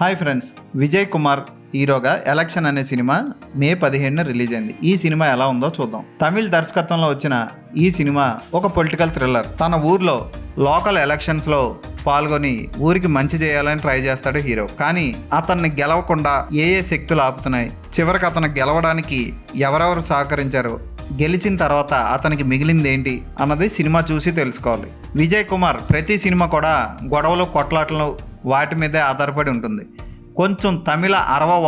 Hi friends, Vijay Kumar హీరోగా election అనే cinema మే 17న release అయింది. ఈ సినిమా ఎలా ఉందో చూద్దాం. తమిళ్ దర్శకత్వంలో వచ్చిన ఈ సినిమా ఒక పొలిటికల్ థ్రిల్లర్. తన ఊర్లో లోకల్ ఎలక్షన్స్లో పాల్గొని ఊరికి మంచి చేయాలని ట్రై చేస్తాడు హీరో. కానీ అతన్ని గెలవకుండా ఏ శక్తులు ఆపుతున్నాయి, చివరికి అతను గెలవడానికి ఎవరెవరు సహకరించారు, గెలిచిన తర్వాత అతనికి మిగిలింది ఏంటి అన్నది సినిమా చూసి తెలుసుకోవాలి. విజయ్ కుమార్ ప్రతి సినిమా కూడా గొడవలు, కొట్లాటలు వాటి మీదే ఆధారపడి ఉంటుంది. కొంచెం తమిళ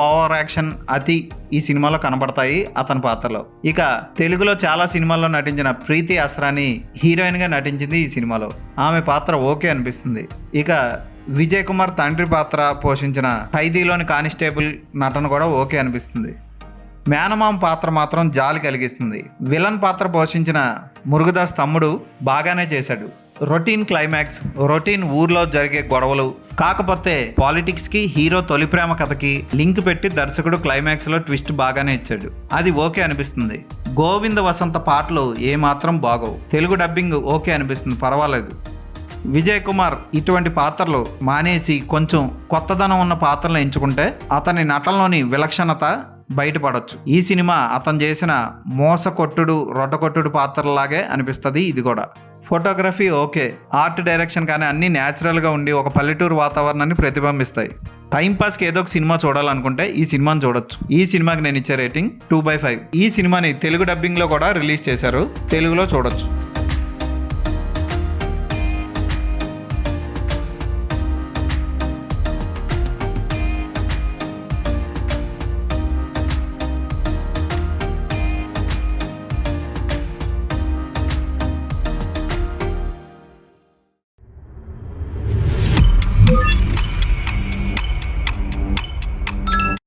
ఓవర్ యాక్షన్ అతి ఈ సినిమాలో కనబడతాయి అతని పాత్రలో. ఇక తెలుగులో చాలా సినిమాల్లో నటించిన ప్రీతి అస్రాని హీరోయిన్గా నటించింది ఈ సినిమాలో. ఆమె పాత్ర ఓకే అనిపిస్తుంది. ఇక విజయ్ కుమార్ తండ్రి పాత్ర పోషించిన ఖైదీలోని కానిస్టేబుల్ నటన కూడా ఓకే అనిపిస్తుంది. మేనమామ పాత్ర మాత్రం జాలి కలిగిస్తుంది. విలన్ పాత్ర పోషించిన మురుగదాస్ తమ్ముడు బాగానే చేశాడు. రొటీన్ క్లైమాక్స్, రొటీన్ ఊర్లో జరిగే గొడవలు, కాకపోతే పాలిటిక్స్కి హీరో తొలి ప్రేమ కథకి లింక్ పెట్టి దర్శకుడు క్లైమాక్స్లో ట్విస్ట్ బాగానే ఇచ్చాడు. అది ఓకే అనిపిస్తుంది. గోవింద వసంత పాటలు ఏమాత్రం బాగోవు. తెలుగు డబ్బింగ్ ఓకే అనిపిస్తుంది, పర్వాలేదు. విజయ్ కుమార్ ఇటువంటి పాత్రలు మానేసి కొంచెం కొత్తదనం ఉన్న పాత్రలు ఎంచుకుంటే అతని నటనలోని విలక్షణత బయటపడవచ్చు. ఈ సినిమా అతను చేసిన మోసకొట్టుడు, రొట్టకొట్టుడు పాత్రలాగే అనిపిస్తుంది. ఇది కూడా ఫోటోగ్రఫీ ఓకే, ఆర్ట్ డైరెక్షన్ కానీ అన్నీ న్యాచురల్గా ఉండి ఒక పల్లెటూరు వాతావరణాన్ని ప్రతిబింబిస్తాయి. టైంపాస్కి ఏదో ఒక సినిమా చూడాలనుకుంటే ఈ సినిమాని చూడొచ్చు. ఈ సినిమాకి నేను ఇచ్చే రేటింగ్ 2/5. ఈ సినిమాని తెలుగు డబ్బింగ్లో కూడా రిలీజ్ చేశారు, తెలుగులో చూడొచ్చు.